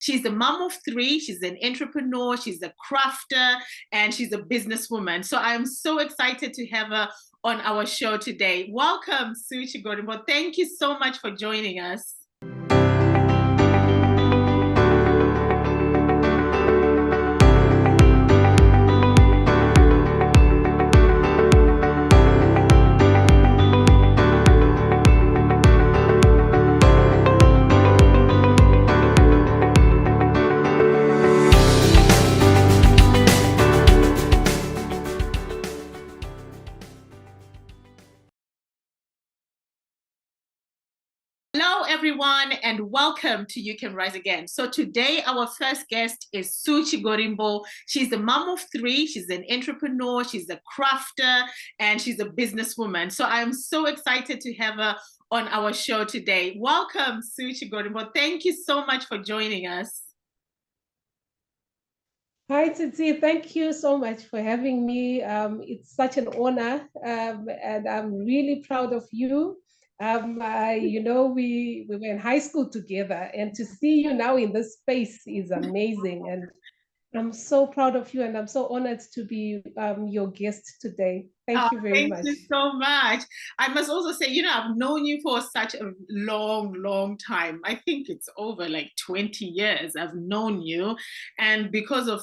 She's a mom of three. She's an entrepreneur. She's a crafter, and she's a businesswoman. So I'm so excited to have her on our show today. Welcome, Sue Chigorimbo. Thank you so much for joining us. Hello, everyone, and welcome to You Can Rise Again. So today, our first guest is Sue Chigorimbo. She's a mom of three. She's an entrepreneur. She's a crafter, and she's a businesswoman. So I'm so excited to have her on our show today. Welcome, Sue Chigorimbo. Thank you so much for joining us. Hi, Titi. Thank you so much for having me. It's such an honor, and I'm really proud of you. We were in high school together, and to see you now in this space is amazing. And I'm so proud of you, and I'm so honored to be your guest today. Thank you very Thank much. you so much. I must also say, I've known you for such a long, long time. I think it's over like 20 years I've known you. And because of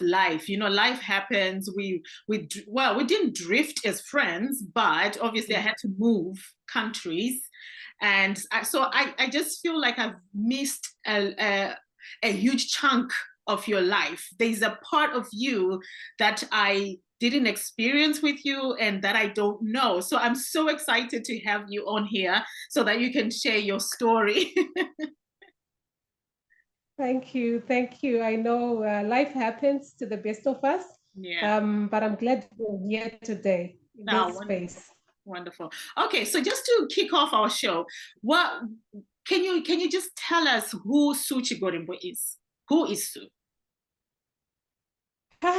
life, life happens. We didn't drift as friends, but obviously I had to move countries. And I just feel like I've missed a huge chunk of your life. There's a part of you that I didn't experience with you and that I don't know. So I'm so excited to have you on here so that you can share your story. Thank you. Thank you. I know life happens to the best of us. Yeah. But I'm glad we're here today in this space. Wonderful. Okay, so just to kick off our show, what can you just tell us who Sue Chigorimbo is? Who is Sue?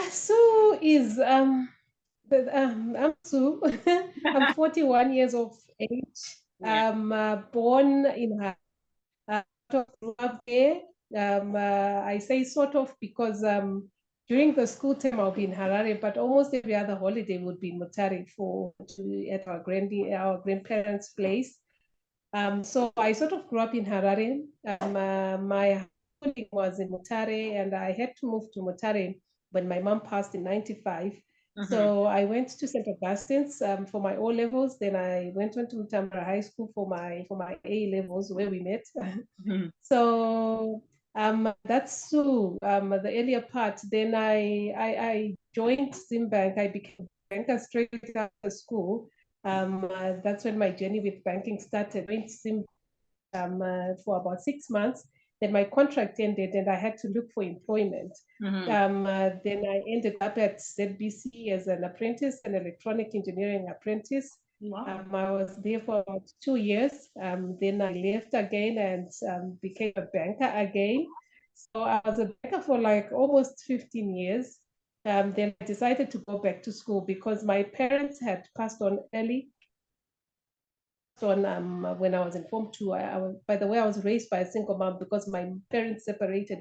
Sue is I'm Sue. I'm 41 years of age. Yeah. I'm born in grew up there. I say sort of because during the school term I'll be in Harare, but almost every other holiday would be in Mutare at our grandparents' place. So I sort of grew up in Harare. My schooling was in Mutare, and I had to move to Mutare when my mom passed in 95. So I went to St. Augustine's for my O levels. Then I went on to Mutambara High School for my A levels, where we met. So that's Sue, the earlier part. Then I joined Zimbank. I became a banker straight after school. That's when my journey with banking started. I went for about 6 months. Then my contract ended and I had to look for employment. Then I ended up at ZBC as an apprentice, an electronic engineering apprentice. Wow. I was there for about 2 years. Then I left again and became a banker again. So I was a banker for like almost 15 years. Then I decided to go back to school because my parents had passed on early. When I was in Form 2, by the way, I was raised by a single mom because my parents separated.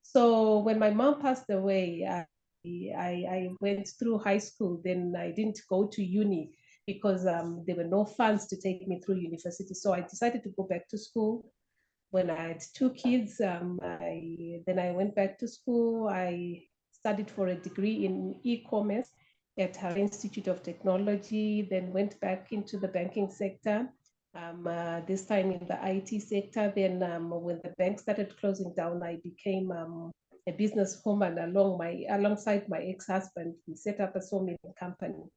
So when my mom passed away, I went through high school. Then I didn't go to uni because there were no funds to take me through university. So I decided to go back to school. When I had 2 kids, then I went back to school. I studied for a degree in e-commerce at Harare Institute of Technology, then went back into the banking sector, this time in the IT sector. Then when the bank started closing down, I became a businesswoman alongside my ex-husband. We set up a sawmilling company.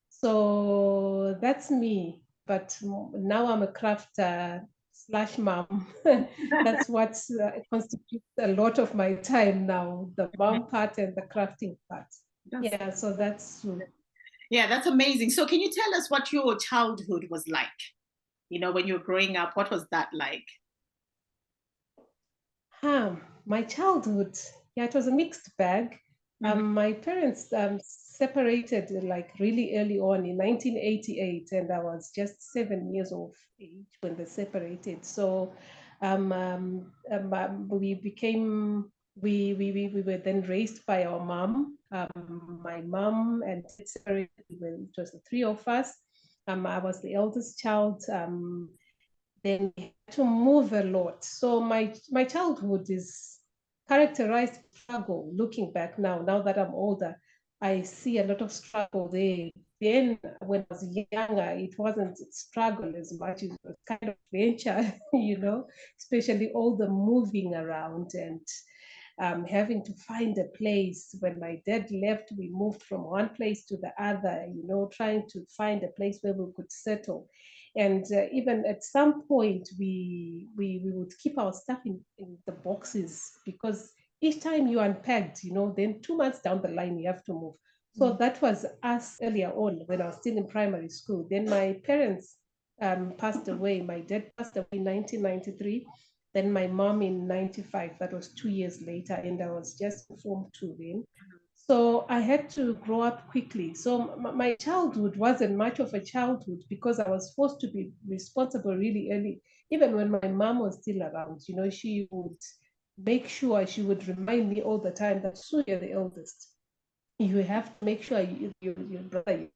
So that's me. But now I'm a crafter / mom. That's what constitutes a lot of my time now, the mom part and the crafting part. So that's Yeah, that's amazing. So can you tell us what your childhood was like? When you were growing up, what was that like? My childhood, it was a mixed bag. My parents separated like really early on in 1988, and I was just 7 years of age when they separated. So We were then raised by our mom. My mom and dad separated. It was the three of us. I was the eldest child. Then we had to move a lot. So my childhood is characterized by struggle. Looking back now that I'm older, I see a lot of struggle there. Then when I was younger, it wasn't struggle as much. It was kind of venture, especially all the moving around and having to find a place. When my dad left, we moved from one place to the other, trying to find a place where we could settle. And even at some point, we would keep our stuff in the boxes because each time you unpacked, then 2 months down the line, you have to move. So that was us earlier on when I was still in primary school. Then my parents passed away. My dad passed away in 1993. Then my mom in 95. That was 2 years later. And I was just Form 2 then. So I had to grow up quickly. So my childhood wasn't much of a childhood because I was forced to be responsible really early. Even when my mom was still around, she would make sure, she would remind me all the time that, Sue, you're the eldest. You have to make sure your brother,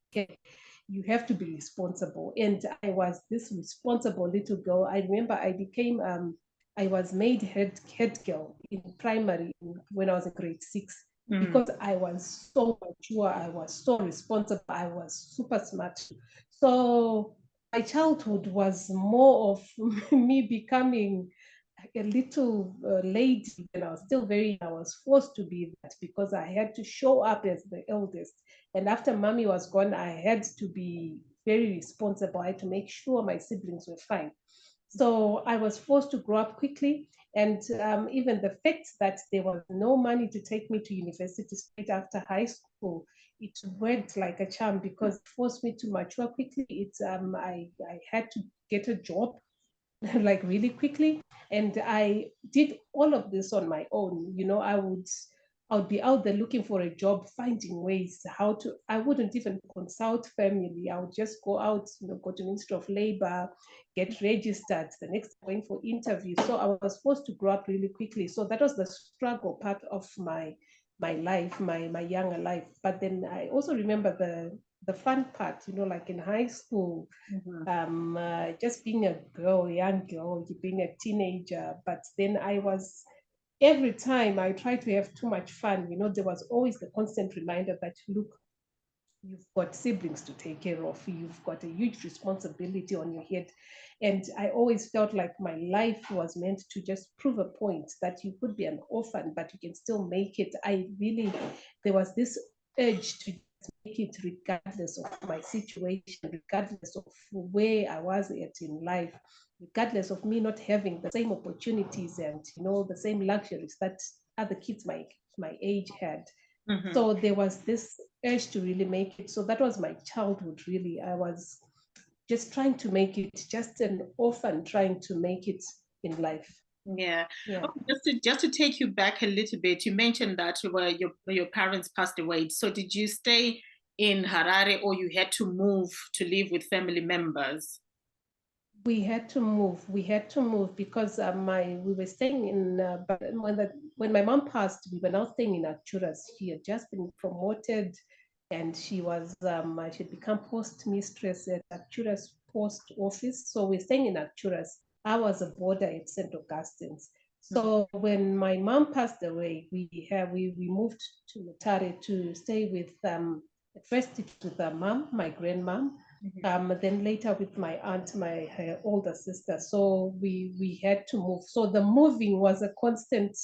you have to be responsible. And I was this responsible little girl. I remember I was made head girl in primary when I was in grade 6 because I was so mature, I was so responsible, I was super smart. So my childhood was more of me becoming a little lady when I was still very young. I was forced to be that because I had to show up as the eldest. And after mommy was gone, I had to be very responsible. I had to make sure my siblings were fine. So I was forced to grow up quickly. And even the fact that there was no money to take me to university straight after high school, it worked like a charm because it forced me to mature quickly. I had to get a job like really quickly, and I did all of this on my own. I would be out there looking for a job, finding ways how to. I wouldn't even consult family. I would just go out, go to Ministry of Labor, get registered, the next going for interviews. So I was supposed to grow up really quickly. So that was the struggle part of my life, my younger life. But then I also remember the fun part, like in high school, just being a girl, young girl, being a teenager. But then every time I tried to have too much fun, there was always the constant reminder that, look, you've got siblings to take care of, you've got a huge responsibility on your head. And I always felt like my life was meant to just prove a point that you could be an orphan, but you can still make it. There was this urge to make it regardless of my situation, regardless of where I was at in life, regardless of me not having the same opportunities and the same luxuries that other kids my age had. So there was this urge to really make it. So that was my childhood, really. I was just trying to make it, just an orphan trying to make it in life. Yeah. Yeah. Oh, just to take you back a little bit, you mentioned that your parents passed away. So did you stay in Harare or you had to move to live with family members? We had to move. We had to move because we were staying in. But when my mom passed, we were now staying in Arcturus. She had just been promoted, and she had become post mistress at Arcturus Post Office. So we're staying in Arcturus. I was a boarder at St. Augustine's. So when my mom passed away, we moved to Mutare to stay with at first it was with mom, my grandmom. Then later with my aunt, her older sister. So we had to move. So the moving was a constant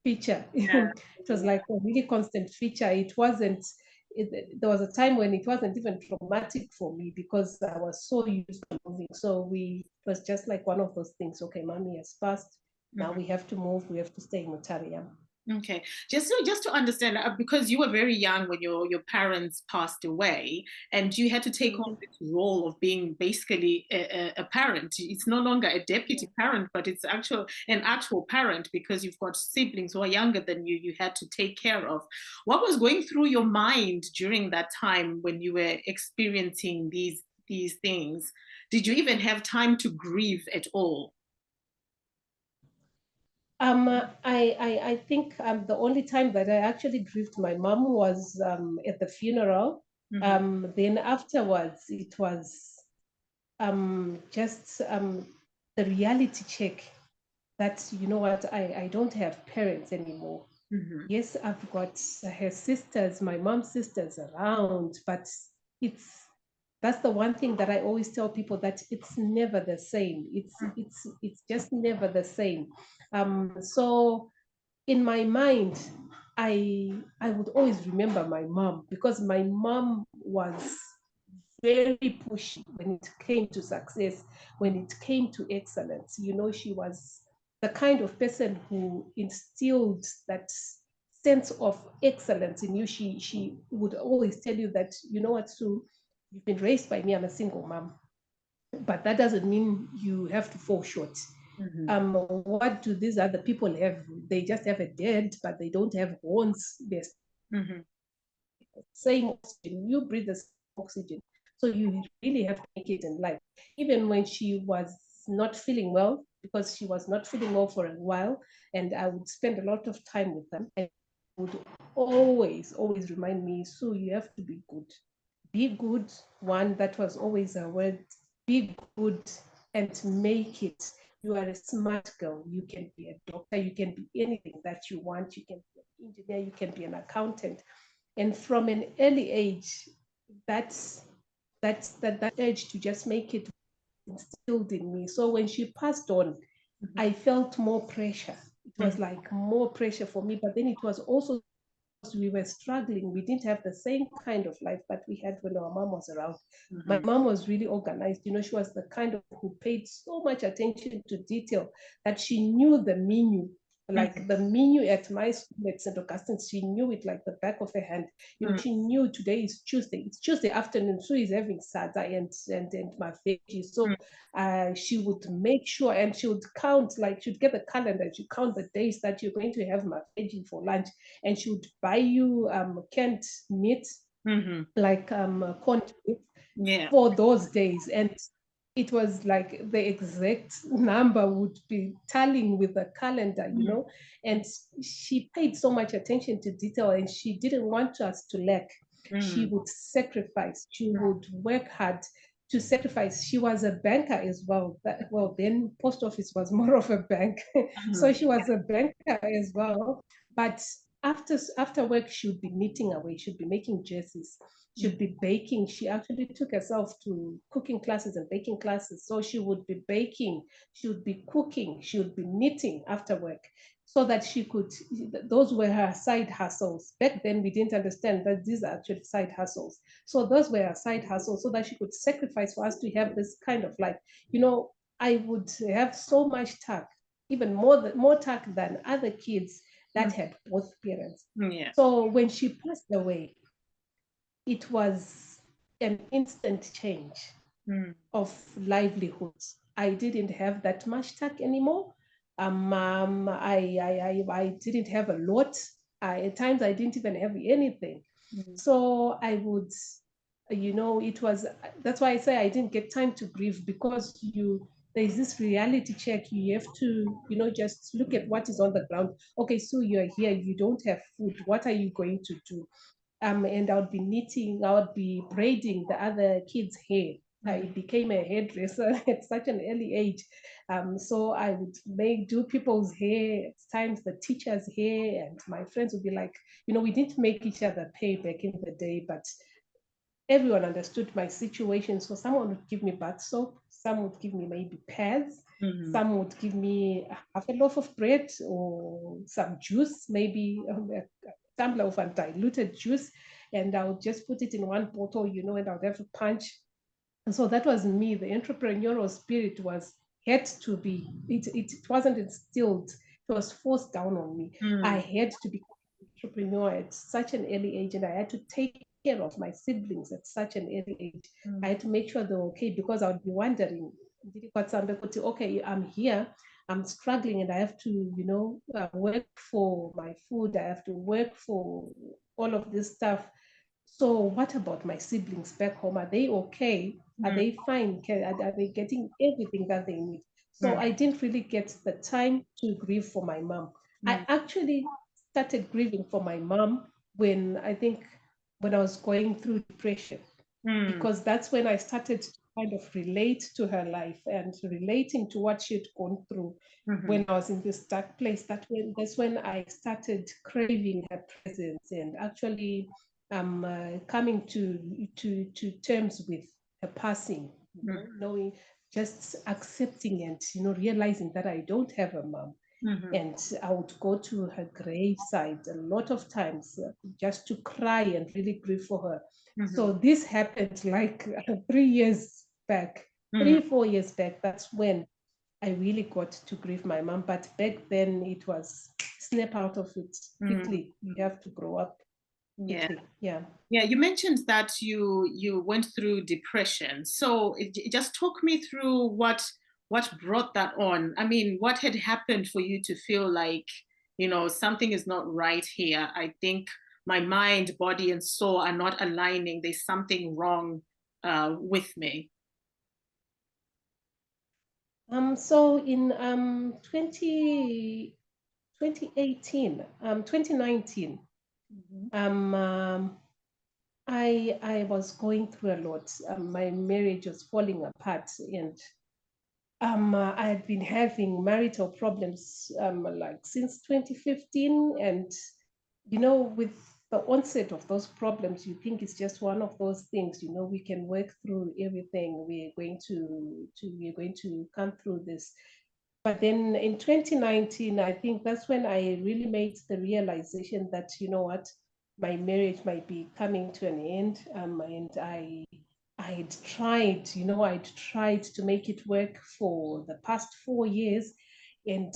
feature. Yeah. It was like a really constant feature. There was a time when it wasn't even traumatic for me because I was so used to moving. So it was just like one of those things. Okay, mommy has passed. Now we have to move. We have to stay in Ontario. Okay, just to understand, because you were very young when your parents passed away, and you had to take on this role of being basically a parent. It's no longer a deputy parent, but it's an actual parent because you've got siblings who are younger than you. You had to take care of. What was going through your mind during that time when you were experiencing these things? Did you even have time to grieve at all? I think the only time that I actually grieved my mom was at the funeral. Then afterwards, it was just the reality check that, you know what, I don't have parents anymore. Yes, I've got her sisters, my mom's sisters around, but it's that's the one thing that I always tell people, that it's never the same. It's just never the same. So in my mind, I would always remember my mom, because my mom was very pushy when it came to success, when it came to excellence. You know, she was the kind of person who instilled that sense of excellence in you. She would always tell you that, you know what, Sue, you've been raised by me. I'm a single mom, but that doesn't mean you have to fall short. What do these other people have? They just have a dad, but they don't have horns. They're same oxygen. You breathe the same oxygen. So you really have to make it in life. Even when she was not feeling well, because she was not feeling well for a while, and I would spend a lot of time with them, and would always remind me, so you have to be good. Be good. One, that was always a word. Be good and make it. You are a smart girl. You can be a doctor. You can be anything that you want. You can be an engineer. You can be an accountant. And from an early age, that urge to just make it instilled in me. So when she passed on, I felt more pressure. It was like more pressure for me, but then it was also, we were struggling. We didn't have the same kind of life that we had when our mom was around. My mom was really organized. You know, she was the kind of who paid so much attention to detail that she knew the menu, like the menu at my school at St. Augustine. She knew it like the back of her hand. You know, she knew today is Tuesday. It's Tuesday afternoon, so he's having sada and my veggies. So she would make sure, and she would count, like she'd get the calendar, she'd count the days that you're going to have my veggie for lunch, and she would buy you canned meat, like corned meat, for those days. And it was like the exact number would be tallying with the calendar, you know. And she paid so much attention to detail, and she didn't want us to lack. She would sacrifice, she would work hard to sacrifice. She was a banker as well. Well, then post office was more of a bank. So she was a banker as well. But after work, she would be knitting away, she'd be making jerseys, she'd be baking. She actually took herself to cooking classes and baking classes. So she would be baking, she would be cooking, she would be knitting after work, so that she could, those were her side hustles. Back then, we didn't understand that these are actually side hustles. So those were her side hustles, so that she could sacrifice for us to have this kind of life. You know, I would have so much tact, even more tact than other kids that had both parents. So when she passed away, it was an instant change of livelihoods. I didn't have that much tack anymore. I didn't have a lot. At times I didn't even have anything. So I would, you know, it was, that's why I say I didn't get time to grieve, because there's this reality check. You have to, you know, just look at what is on the ground. Okay, so you're here, you don't have food. What are you going to do? And I would be knitting, I would be braiding the other kids' hair. I became a hairdresser at such an early age. So I would do people's hair, at times the teacher's hair, and my friends would be like, you know, we didn't make each other pay back in the day, but everyone understood my situation. So someone would give me bath soap, some would give me maybe pads, some would give me half a loaf of bread or some juice, maybe a tumbler of undiluted juice, and I would just put it in one bottle, you know, and I would have to punch. And so that was me. The entrepreneurial spirit had to be, it wasn't instilled, it was forced down on me. I had to become an entrepreneur at such an early age, and I had to take care of my siblings at such an early age. I had to make sure they're okay, because I would be wondering, okay, I'm here, I'm struggling, and I have to, you know, work for my food. I have to work for all of this stuff. So what about my siblings back home? Are they okay? Are they fine? Are they getting everything that they need? So I didn't really get the time to grieve for my mom. I actually started grieving for my mom when I was going through depression, because that's when I started to kind of relate to her life and relating to what she'd gone through when I was in this dark place. That's when I started craving her presence and actually coming to terms with her passing, knowing, just accepting and realizing that I don't have a mom. And I would go to her graveside a lot of times just to cry and really grieve for her. So this happened like 3 years back, 4 years back. That's when I really got to grieve my mom. But back then it was snap out of it quickly. You have to grow up Yeah. quickly. Yeah. Yeah, you mentioned that you went through depression. So just talk me through what brought that on. I mean, what had happened for you to feel like, something is not right here. I think my mind, body, and soul are not aligning. There's something wrong with me. So in 2018, 2019, I was going through a lot. My marriage was falling apart, and I had been having marital problems like since 2015. And with the onset of those problems, you think it's just one of those things. We can work through everything. We're going to come through this. But then in 2019, I think that's when I really made the realization that, what, my marriage might be coming to an end. And I'd tried to make it work for the past 4 years, and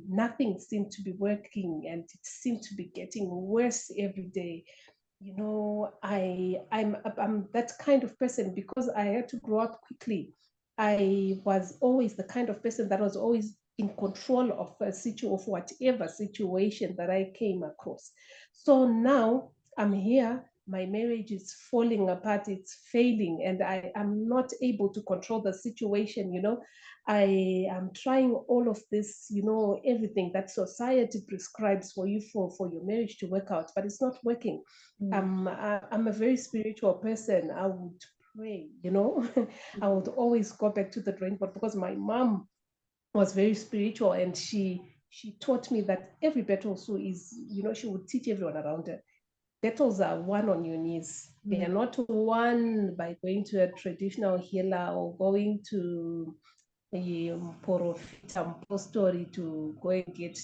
nothing seemed to be working, and it seemed to be getting worse every day. I'm that kind of person, because I had to grow up quickly. I was always the kind of person that was always in control of of whatever situation that I came across. So now I'm here, my marriage is falling apart, it's failing, and I am not able to control the situation. I am trying all of this, everything that society prescribes for you for your marriage to work out, but it's not working. I'm a very spiritual person. I would pray, I would always go back to the drawing board, because my mom was very spiritual, and she taught me that every battle also is, she would teach everyone around her. Battles are won on your knees. They are not won by going to a traditional healer or going to a prophet story to go and get,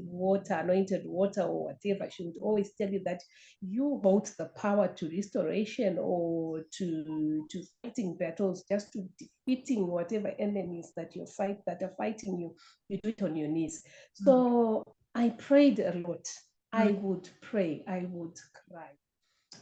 water, anointed water or whatever. She would always tell you that you hold the power to restoration or to fighting battles, just to defeating whatever enemies that are fighting you. You do it on your knees. So I prayed a lot. I would pray, I would cry,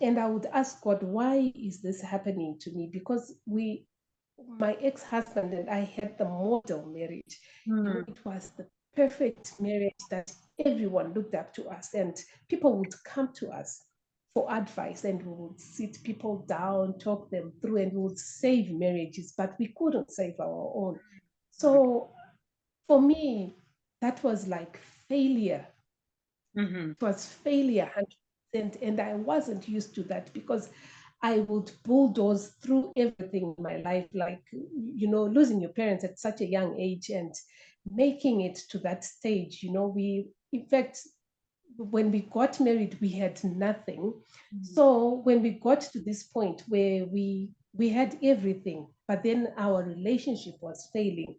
and I would ask God, why is this happening to me? Because my ex-husband and I had the model marriage. It was the perfect marriage that everyone looked up to us, and people would come to us for advice, and we would sit people down, talk them through, and we would save marriages, but we couldn't save our own. So for me, that was like failure. It was failure 100%, and I wasn't used to that, because I would bulldoze through everything in my life, like, losing your parents at such a young age and making it to that stage. In fact, when we got married, we had nothing. So when we got to this point where we had everything, but then our relationship was failing,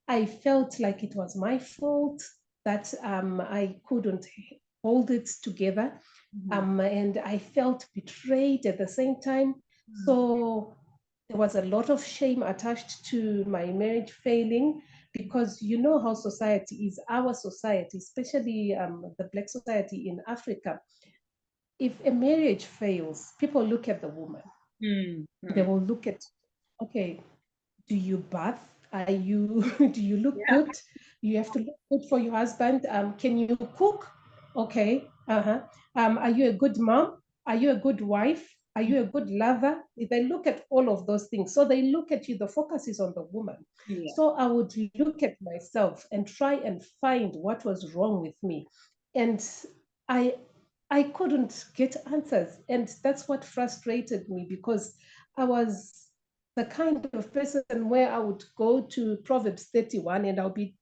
I felt like it was my fault that I couldn't hold it together. And I felt betrayed at the same time. So there was a lot of shame attached to my marriage failing, because you know how society is, our society, especially the Black society in Africa. If a marriage fails, people look at the woman. They will look at, okay, do you bath? Are you do you look good? You have to look good for your husband. Can you cook? Okay. Are you a good mom? Are you a good wife? Are you a good lover? They look at all of those things. So they look at you, the focus is on the woman. Yeah. So I would look at myself and try and find what was wrong with me. And I I couldn't get answers. And that's what frustrated me, because I was the kind of person where I would go to Proverbs 31 and I'll be,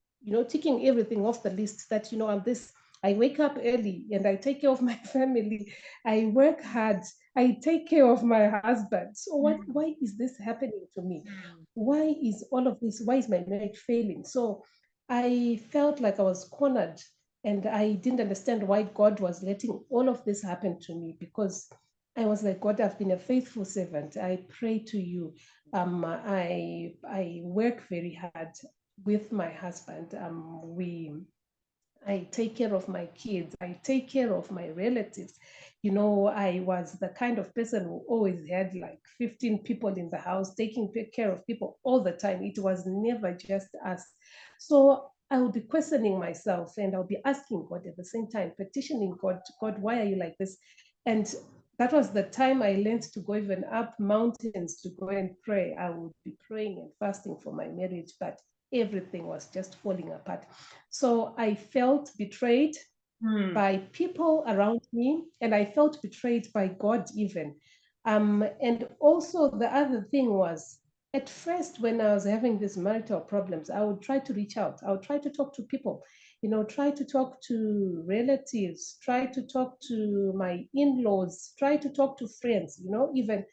ticking everything off the list that, I'm this. I wake up early and I take care of my family. I work hard. I take care of my husband. So why is this happening to me? Why is all of this? Why is my marriage failing? So I felt like I was cornered, and I didn't understand why God was letting all of this happen to me, because I was like, God, I've been a faithful servant. I pray to you. I work very hard with my husband. I take care of my kids. I take care of my relatives. I was the kind of person who always had like 15 people in the house, taking care of people all the time. It was never just us. So I would be questioning myself, and I'll be asking God at the same time, petitioning God, God, why are you like this? And that was the time I learned to go even up mountains to go and pray. I would be praying and fasting for my marriage, but everything was just falling apart. So I felt betrayed by people around me, and I felt betrayed by God even. And also the other thing was, at first, when I was having these marital problems, I would try to reach out. I would try to talk to people, try to talk to relatives, try to talk to my in-laws, try to talk to friends, even,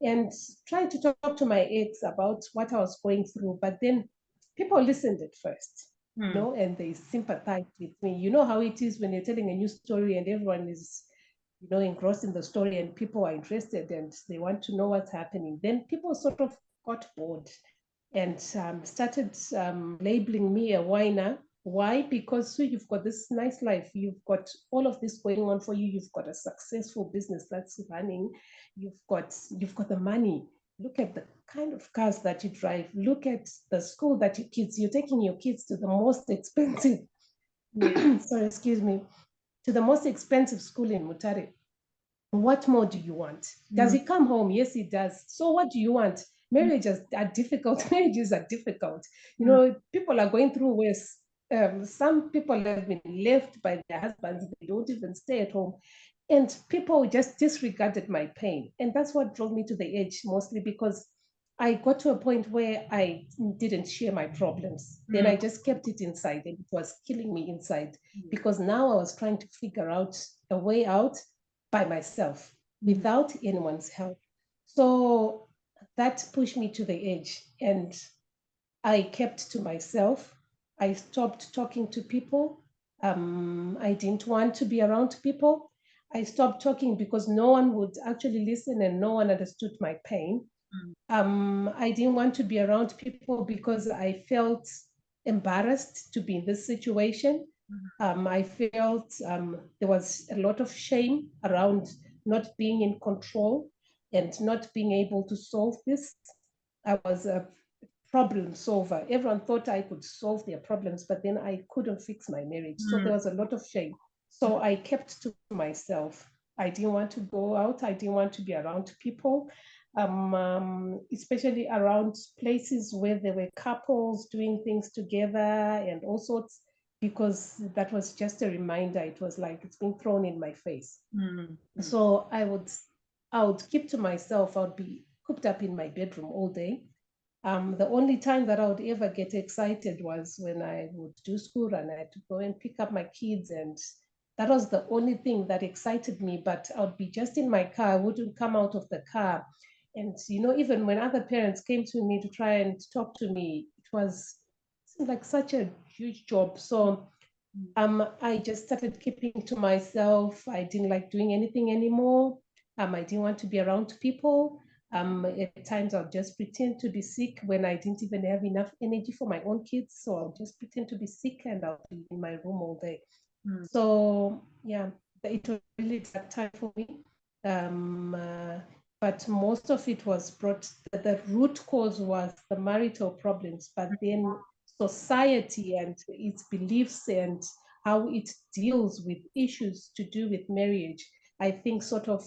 and try to talk to my ex about what I was going through. But then people listened at first, and they sympathized with me. You know how it is when you're telling a new story and everyone is, engrossed in the story, and people are interested and they want to know what's happening. Then people sort of got bored and started labeling me a whiner. Why? Because so you've got this nice life, you've got all of this going on for you, you've got a successful business that's running, you've got the money. Look at the kind of cars that you drive. Look at the school that you're taking your kids to the most expensive, sorry, excuse me, to the most expensive school in Mutare. What more do you want? Does he come home? Yes, he does. So what do you want? Marriages are difficult. Marriages are difficult. People are going through worse. Some people have been left by their husbands. They don't even stay at home. And people just disregarded my pain. And that's what drove me to the edge, mostly because I got to a point where I didn't share my problems. Then I just kept it inside, and it was killing me inside, because now I was trying to figure out a way out by myself without anyone's help. So that pushed me to the edge, and I kept to myself. I stopped talking to people. I didn't want to be around people. I stopped talking because no one would actually listen and no one understood my pain. I didn't want to be around people because I felt embarrassed to be in this situation. I felt there was a lot of shame around not being in control and not being able to solve this. I was a problem solver. Everyone thought I could solve their problems, but then I couldn't fix my marriage. So there was a lot of shame. So I kept to myself. I didn't want to go out. I didn't want to be around people, especially around places where there were couples doing things together and all sorts, because that was just a reminder. It was like it's being thrown in my face. So I would keep to myself. I would be cooped up in my bedroom all day. The only time that I would ever get excited was when I would do school and I had to go and pick up my kids, and that was the only thing that excited me. But I would be just in my car. I wouldn't come out of the car. And, even when other parents came to me to try and talk to me, it seemed like such a huge job. So I just started keeping to myself. I didn't like doing anything anymore. I didn't want to be around people. At times I'll just pretend to be sick when I didn't even have enough energy for my own kids. So I'll just pretend to be sick and I'll be in my room all day. So yeah, it was really that time for me. But most of it was the root cause was the marital problems, but then society and its beliefs and how it deals with issues to do with marriage, I think sort of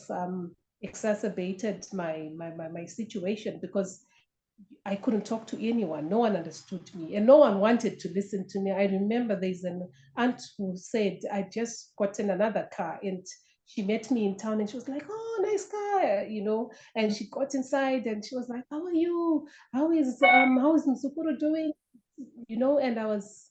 exacerbated my situation, because I couldn't talk to anyone. No one understood me, and no one wanted to listen to me. I remember there's an aunt who said, I just gotten another car, and she met me in town and she was like, "Oh, nice car," and she got inside and she was like, "How are you? How is Msukuru doing?" And I was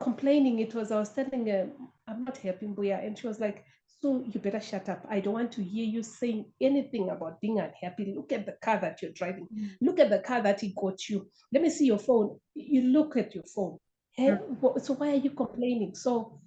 complaining. I was telling her, "I'm not happy, Mbuya," and she was like, "So you better shut up. I don't want to hear you saying anything about being unhappy. Look at the car that you're driving. Look at the car that he got you. Let me see your phone. You look at your phone. Hey, so why are you complaining?" So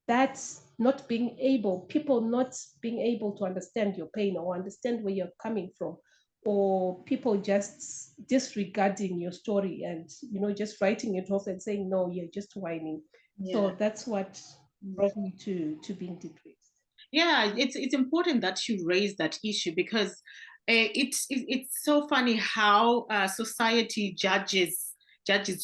that's not being able, people not being able to understand your pain or understand where you're coming from, or people just disregarding your story and just writing it off and saying, "No, you're just whining." Yeah. So that's what brought me to being depressed. Yeah, it's important that you raise that issue, because it's so funny how society judges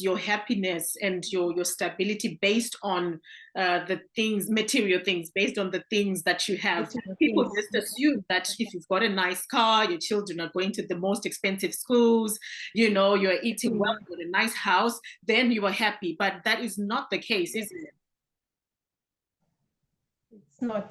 your happiness and your stability based on the things, material things, based on the things that you have. Material People things. just assume that if you've got a nice car, your children are going to the most expensive schools, you're eating well, Mm. you've got a nice house, then you are happy. But that is not the case, is it? It's not.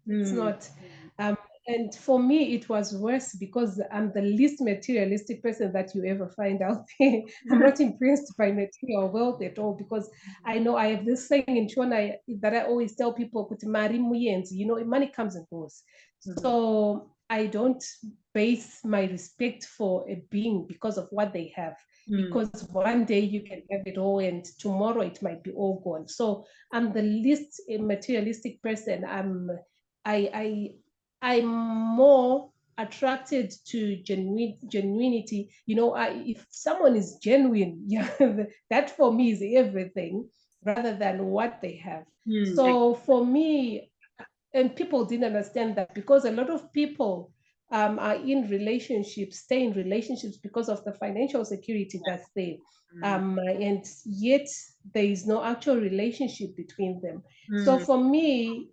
It's Mm. not. Um, and for me, it was worse because I'm the least materialistic person that you ever find out there. I'm not impressed by material wealth at all, because I know I have this saying in Shona that I always tell people, "Kuti mari muyenzi," money comes and goes. Mhm. So I don't base my respect for a being because of what they have, Mm. because one day you can have it all and tomorrow it might be all gone. So I'm the least materialistic person. I I'm more attracted to genuinity. If someone is genuine, yeah, that for me is everything, rather than what they have. Mm. So for me, and people didn't understand that, because a lot of people are in relationships, stay in relationships because of the financial security that's there. Mm. And yet there is no actual relationship between them. So Mm. for me,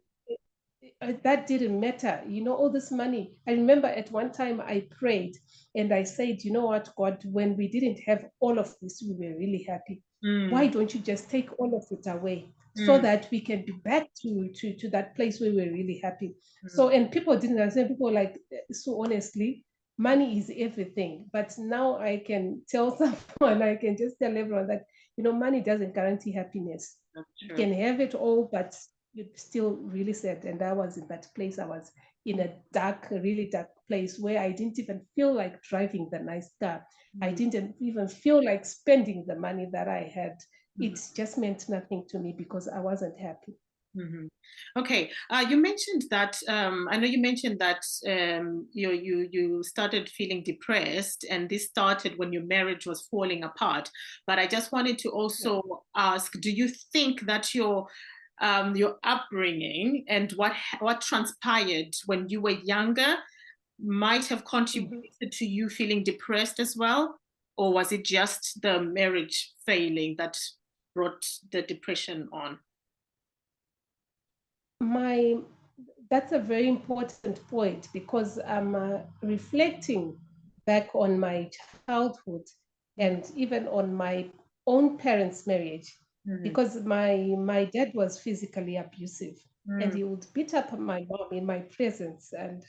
that didn't matter. All this money. I remember at one time I prayed and I said, "You know what, God, when we didn't have all of this, we were really happy. Why Mm. don't you just take all of it away so Mm. that we can be back to that place where we're really happy?" So, Mm. and people didn't understand. People were like, "So honestly, money is everything." But now I can tell someone, I can just tell everyone that, money doesn't guarantee happiness. That's You true. can have it all, but you're still really sad. And I was in that place. I was in a dark, really dark place where I didn't even feel like driving the nice car. I Mm. didn't even feel like spending the money that I had. Mhm. It just meant nothing to me because I wasn't happy. Mhm. Okay, you mentioned that. I know you mentioned that you started feeling depressed, and this started when your marriage was falling apart. But I just wanted to Yeah. also ask: do you think that your upbringing and what transpired when you were younger might have Mm-hmm. contributed to you feeling depressed as well, or was it just the marriage failing that brought the depression on? My That's a very important point, because I'm reflecting back on my childhood Mm. and even on my own parents' marriage, Mhm. because my dad was physically abusive and Mm. he would beat up my mom in my presence, and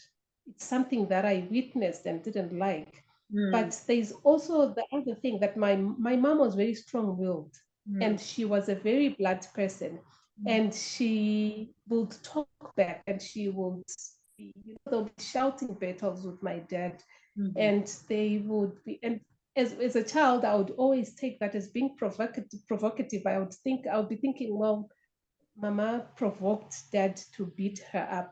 it's something that I witnessed and didn't like. Mm. But there's also the other thing, that my mom was very strong-willed, Mm. and she was a very blunt person, Mm. and she would talk back, and she would be, they'll be shouting battles with my dad, Mhm. and they would be, and as a child, I would always take that as being provocative. I would be thinking, well, Mama provoked dad to beat her up.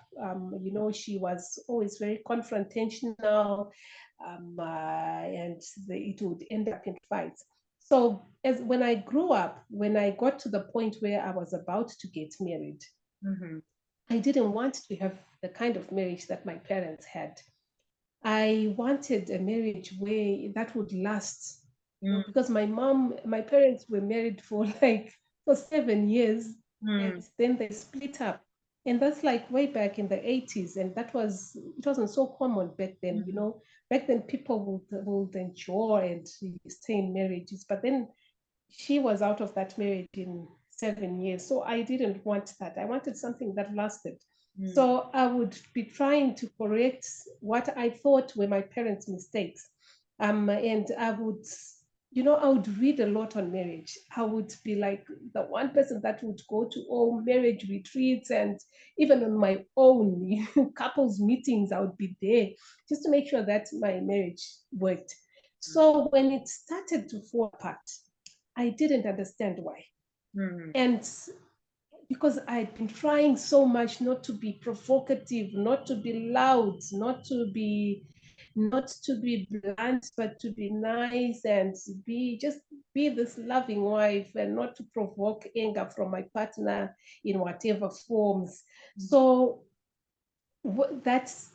She was always very confrontational, and it would end up in fights. So, as when I grew up, when I got to the point where I was about to get married, Mhm. I didn't want to have the kind of marriage that my parents had. I wanted a marriage where that would last, Mm. because my parents were married for like for 7 years, and Mm. then they split up. And that's like way back in the 80s. And it wasn't so common back then, you know. Back then people would enjoy and stay in marriages. But then she was out of that marriage in 7 years. So I didn't want that. I wanted something that lasted. So I would be trying to correct what I thought were my parents' mistakes. And I would, I would read a lot on marriage. I would be like the one person that would go to all marriage retreats, and even on my own couples meetings, I would be there just to make sure that my marriage worked. So when it started to fall apart, I didn't understand why. And because I'd been trying so much not to be provocative, not to be loud, not to be blunt, but to be nice and be this loving wife and not to provoke anger from my partner in whatever forms. So that's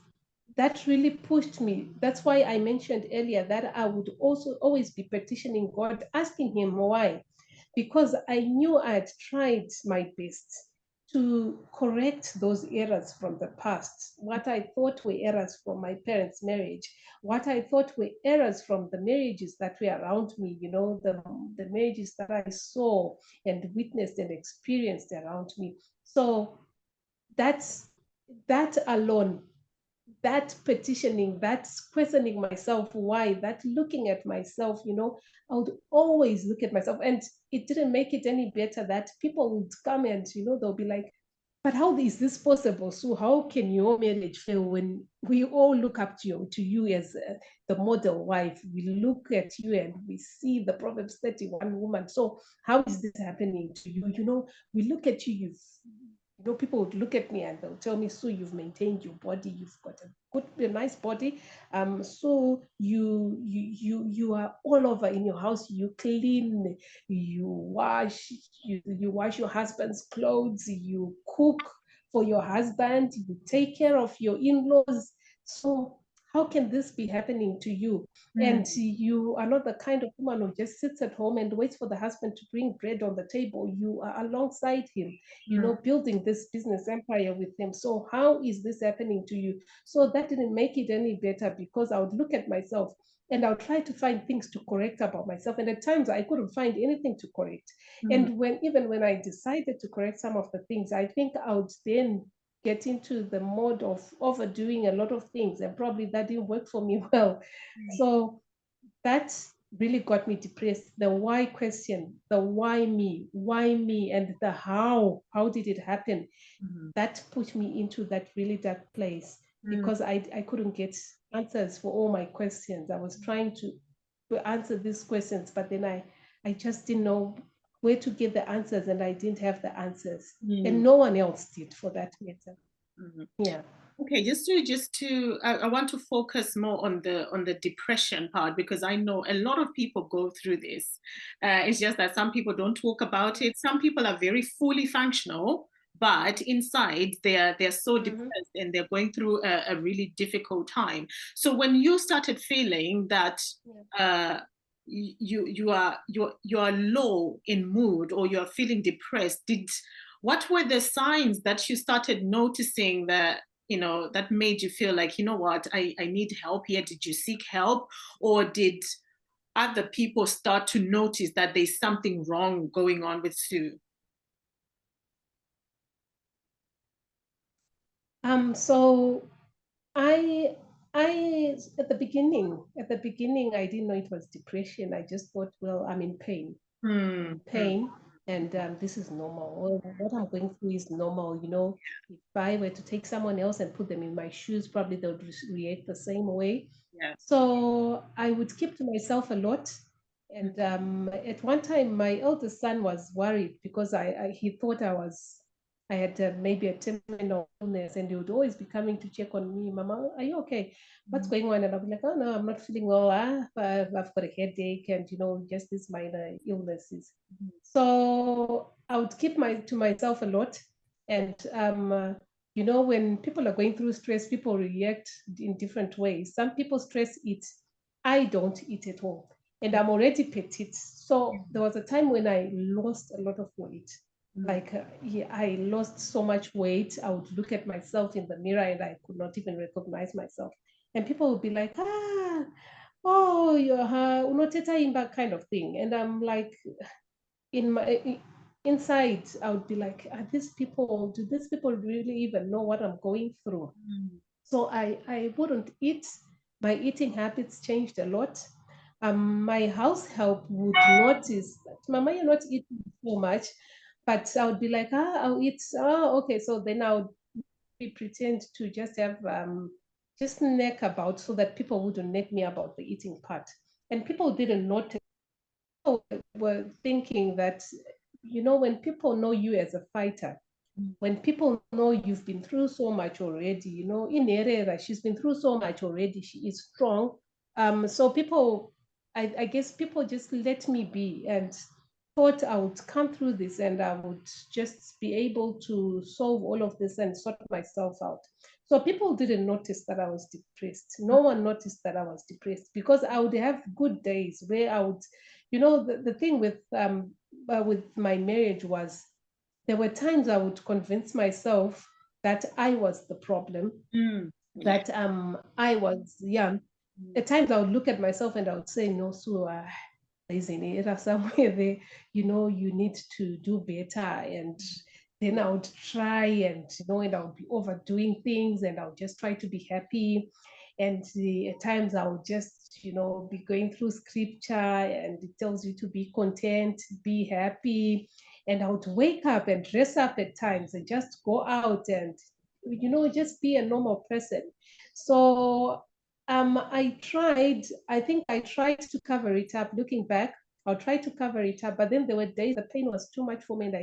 that really pushed me. That's why I mentioned earlier that I would also always be petitioning God, asking him why, because I knew I had tried my best to correct those errors from the past, what I thought were errors from my parents' marriage, what I thought were errors from the marriages that were around me, the marriages that I saw and witnessed and experienced around me. So that's that alone, that petitioning, that questioning myself, why, that looking at myself, I would always look at myself. And it didn't make it any better that people would come and, they'll be like, but how is this possible? So how can your marriage fail when we all look up to you as the model wife? We look at you and we see the Proverbs 31 woman. So how is this happening to you? We look at you, people would look at me and they'll tell me, so you've maintained your body, you've got a nice body. So you are all over in your house, you clean, you wash, you wash your husband's clothes, you cook for your husband, you take care of your in-laws. So how can this be happening to you? And you are not the kind of woman who just sits at home and waits for the husband to bring bread on the table. You are alongside him, building this business empire with him. So how is this happening to you? So that didn't make it any better, because I would look at myself and I would try to find things to correct about myself. And at times I couldn't find anything to correct. And even when I decided to correct some of the things, I think I would then get into the mode of overdoing a lot of things, and probably that didn't work for me well. So that really got me depressed. The why question, the why me, and the how did it happen? That put me into that really dark place, because I couldn't get answers for all my questions. I was trying to answer these questions, but then I just didn't know where to get the answers, and I didn't have the answers, and no one else did, for that matter. Yeah. Okay, I want to focus more on the depression part, because I know a lot of people go through this. It's just that some people don't talk about it. Some people are very fully functional, but inside they're so depressed and they're going through a really difficult time. So when you started feeling that you are low in mood, or you're feeling depressed, what were the signs that you started noticing that made you feel like, what, I need help here? Did you seek help, or did other people start to notice that there's something wrong going on with Sue? So I at the beginning, I didn't know it was depression. I just thought, well, I'm in pain. Pain, and this is normal. Well, what I'm going through is normal. If I were to take someone else and put them in my shoes, probably they would react the same way. Yeah. So I would keep to myself a lot. And at one time, my eldest son was worried, because he thought I had maybe a terminal illness, and he would always be coming to check on me. Mama, are you okay? What's going on? And I'll be like, oh no, I'm not feeling well. I've got a headache, and just these minor illnesses. So I would keep to myself a lot. And when people are going through stress, people react in different ways. Some people stress eat. I don't eat at all, and I'm already petite. So there was a time when I lost a lot of weight. Like, yeah, I lost so much weight. I would look at myself in the mirror and I could not even recognize myself. And people would be like, oh, you're unoteta imba kind of thing. And I'm like, in my inside, I would be like, do these people really even know what I'm going through? So I wouldn't eat. My eating habits changed a lot. My house help would notice that, Mama, you're not eating so much, but I would be like, I'll eat. Oh, okay. So then I would pretend to just have just neck about so that people wouldn't neck me about the eating part. And people didn't notice. People were thinking that, when people know you as a fighter, when people know you've been through so much already, in Herrera, she's been through so much already, she is strong. So people, I guess people just let me be and thought I would come through this and I would just be able to solve all of this and sort myself out. So people didn't notice that I was depressed. No one noticed that I was depressed because I would have good days where I would, the thing with my marriage was there were times I would convince myself that I was the problem, that I was young. At times I would look at myself and I would say, no, so there's an error somewhere there, you need to do better. And then I would try and I would be overdoing things and I would just try to be happy. And at times I would just, be going through scripture and it tells you to be content, be happy. And I would wake up and dress up at times and just go out and, just be a normal person. So I think I tried to cover it up. Looking back, I'll try to cover it up, but then there were days the pain was too much for me, and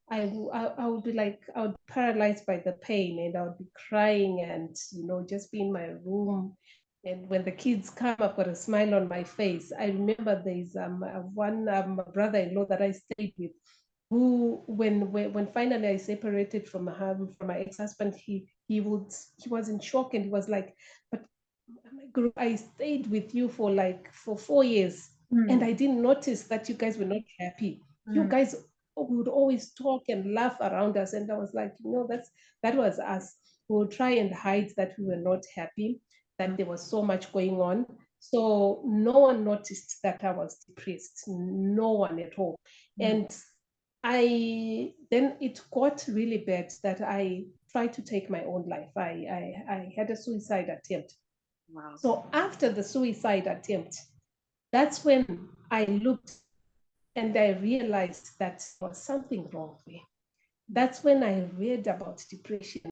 I would be like, I would be paralyzed by the pain, and I would be crying, and just be in my room. And when the kids come, I've got a smile on my face. I remember there's one brother-in-law that I stayed with, who when finally I separated from from my ex-husband, he was in shock and he was like, but my group, I stayed with you for 4 years and I didn't notice that you guys were not happy. You guys would always talk and laugh around us. And I was like, that was us. We would try and hide that we were not happy, that there was so much going on. So no one noticed that I was depressed. No one at all. And then it got really bad that I tried to take my own life. I had a suicide attempt. Wow. So after the suicide attempt, that's when I looked and I realized that there was something wrong there. That's when I read about depression.